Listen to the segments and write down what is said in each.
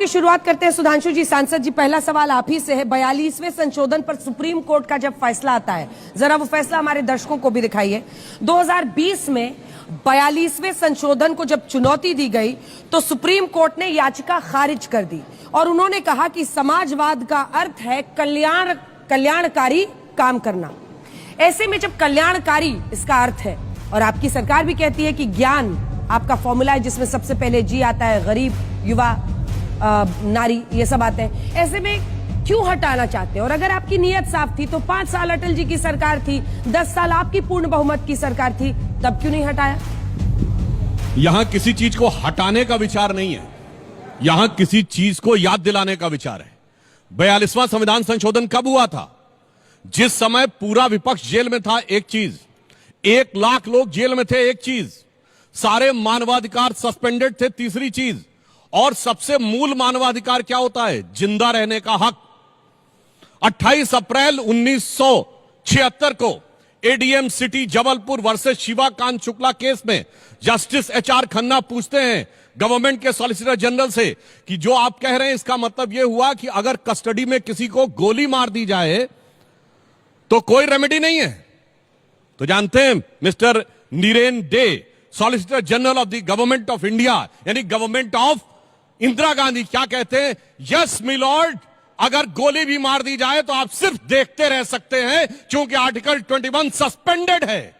की शुरुआत करते हैं सुधांशु जी। सांसद जी, पहला सवाल आप ही से है। 42वें संशोधन पर सुप्रीम कोर्ट का जब फैसला आता है, जरा वो फैसला हमारे दर्शकों को भी दिखाइए। 2020 में 42वें संशोधन को जब चुनौती दी गई तो सुप्रीम कोर्ट ने याचिका खारिज कर दी और उन्होंने कहा कि समाजवाद का अर्थ है कल्याणकारी काम करना। ऐसे में जब कल्याणकारी इसका अर्थ है और आपकी सरकार भी कहती है कि ज्ञान आपका फॉर्मूला है जिसमें सबसे पहले जी आता है, गरीब, युवा, नारी, ये सब आते हैं, ऐसे में क्यों हटाना चाहते हैं? और अगर आपकी नीयत साफ थी तो 5 साल अटल जी की सरकार थी, 10 साल आपकी पूर्ण बहुमत की सरकार थी, तब क्यों नहीं हटाया? यहां किसी चीज को हटाने का विचार नहीं है, यहां किसी चीज को याद दिलाने का विचार है। 42वां संविधान संशोधन कब हुआ था? जिस समय पूरा विपक्ष जेल में था, एक चीज, 1 लाख लोग जेल में थे, एक चीज, सारे मानवाधिकार सस्पेंडेड थे, तीसरी चीज, और सबसे मूल मानवाधिकार क्या होता है? जिंदा रहने का हक। 28 अप्रैल 1976 को ADM city Jabalpur versus Shivakant Shukla case में जस्टिस एचआर खन्ना पूछते हैं गवर्नमेंट के सॉलिसिटर जनरल से कि जो आप कह रहे हैं इसका मतलब यह हुआ कि अगर कस्टडी में किसी को गोली मार दी जाए तो कोई रेमेडी नहीं है? तो जानते हैं mister Niren day, solicitor general of the government of India, यानी गवर्नमेंट ऑफ इंदिरा गांधी, क्या कहते हैं? यस मिलॉर्ड, अगर गोली भी मार दी जाए तो आप सिर्फ देखते रह सकते हैं क्योंकि आर्टिकल 21 सस्पेंडेड है,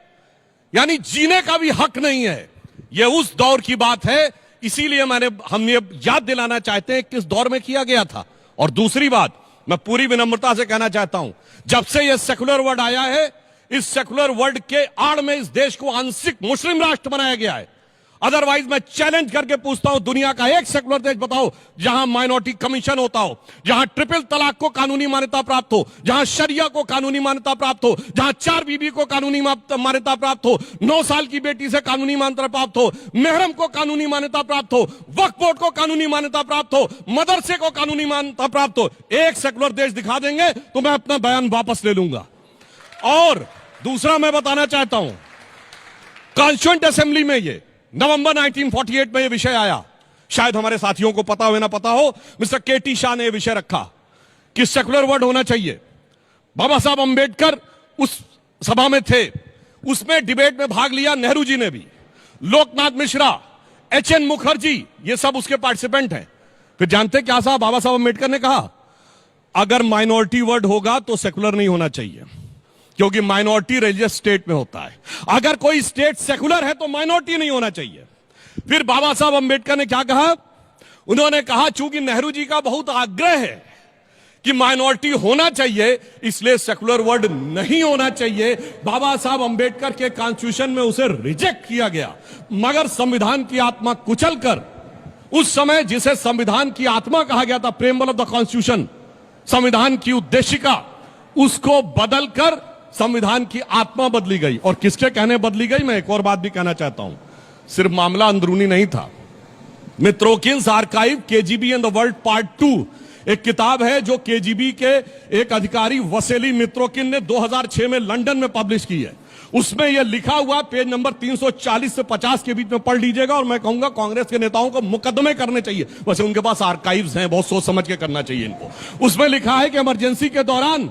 यानी जीने का भी हक नहीं है। यह उस दौर की बात है, इसीलिए हम ये याद दिलाना चाहते हैं किस दौर में किया गया था। और दूसरी बात, मैं पूरी विनम्रता से कहना चाहता हूं, जब से यह सेकुलर वर्ड आया है, इस सेकुलर वर्ड के आड़ में इस देश को आंशिक मुस्लिम राष्ट्र बनाया गया है। अदरवाइज मैं चैलेंज करके पूछता हूं, दुनिया का एक सेकुलर देश बताओ जहां माइनॉरिटी कमीशन होता हो, जहां ट्रिपल तलाक को कानूनी मान्यता प्राप्त हो, जहां शरिया को कानूनी मान्यता प्राप्त हो, जहां 4 बीबी को कानूनी मान्यता प्राप्त हो, 9 साल की बेटी से कानूनी मान्यता प्राप्त हो, मेहरम को कानूनी मान्यता प्राप्त हो, वक्फ बोर्ड को कानूनी मान्यता प्राप्त हो, मदरसे को कानूनी मान्यता प्राप्त हो। एक सेकुलर देश दिखा देंगे तो मैं अपना बयान वापस ले लूंगा। और दूसरा मैं बताना चाहता हूं, कॉन्स्टिट्यूएंट असेंबली में ये नवंबर 1948 में यह विषय आया, शायद हमारे साथियों को पता हो या ना पता हो, मिस्टर केटी शाह ने यह विषय रखा कि सेकुलर वर्ड होना चाहिए। बाबा साहब अंबेडकर उस सभा में थे, उसमें डिबेट में भाग लिया नेहरू जी ने भी, लोकनाथ मिश्रा, एचएन मुखर्जी, ये सब उसके पार्टिसिपेंट हैं। फिर जानते क्या साहब बाबा साहब अंबेडकर ने कहा? अगर माइनॉरिटी वर्ड होगा तो सेकुलर नहीं होना चाहिए, क्योंकि माइनॉरिटी रिलीजियस स्टेट में होता है। अगर कोई स्टेट सेकुलर है तो माइनॉरिटी नहीं होना चाहिए। फिर बाबा साहब अंबेडकर ने क्या कहा? उन्होंने कहा चूंकि नेहरू जी का बहुत आग्रह है कि माइनॉरिटी होना चाहिए, इसलिए सेकुलर वर्ड नहीं होना चाहिए। बाबा साहब अंबेडकर के कॉन्स्टिट्यूशन में उसे रिजेक्ट किया गया, मगर संविधान की आत्मा कुचलकर, उस समय जिसे संविधान की आत्मा कहा गया था, प्रेम्बल ऑफ द कॉन्स्टिट्यूशन, संविधान की उद्देशिका, उसको बदलकर संविधान की आत्मा बदली गई। और किसके कहने बदली गई? मैं एक और बात भी कहना चाहता हूं, सिर्फ मामला अंदरूनी नहीं था। Mitrokhin's archive KGB and the world part 2 एक किताब है जो केजीबी के एक अधिकारी वसेली मित्रोकिन ने 2006 में लंदन में पब्लिश की है। उसमें यह लिखा हुआ, पेज नंबर 340 से 50 के बीच में पढ़ लीजिएगा। और मैं कहूंगा कांग्रेस के नेताओं को मुकदमे करने चाहिए, वैसे उनके पास आर्काइव्स हैं, बहुत सोच समझ के करना चाहिए इनको। उसमें लिखा है कि इमरजेंसी के दौरान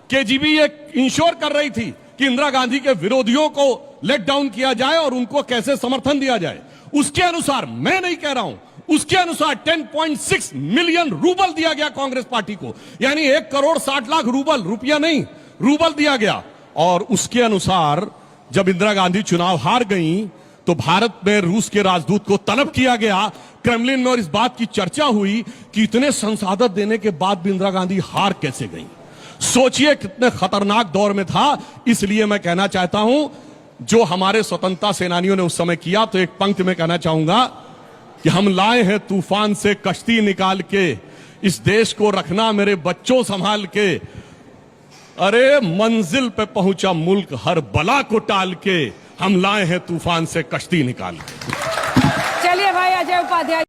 केजीबी ये इंश्योर कर रही थी कि इंदिरा गांधी के विरोधियों को लेट डाउन किया जाए और उनको कैसे समर्थन दिया जाए। उसके अनुसार, मैं नहीं कह रहा हूं, उसके अनुसार 10.6 मिलियन रूबल दिया गया कांग्रेस पार्टी को, यानी 1 करोड़ 60 लाख रूबल, रुपया नहीं, रूबल दिया गया। और उसके अनुसार जब इंदिरा गांधी चुनाव हार गई तो भारत में रूस के राजदूत को तलब किया गया क्रेमलिन में, और इस बात की चर्चा हुई कि इतने संसाधन देने के बाद भी इंदिरा गांधी हार कैसे गई। सोचिए कितने खतरनाक दौर में था। इसलिए मैं कहना चाहता हूं, जो हमारे स्वतंत्रता सेनानियों ने उस समय किया, तो एक पंक्ति में कहना चाहूंगा कि हम लाए हैं तूफान से कश्ती निकाल के, इस देश को रखना मेरे बच्चों संभाल के, अरे मंजिल पे पहुंचा मुल्क हर बला को टाल के, हम लाए हैं तूफान से कश्ती निकाल के। चलिए भाई अजय उपाध्याय।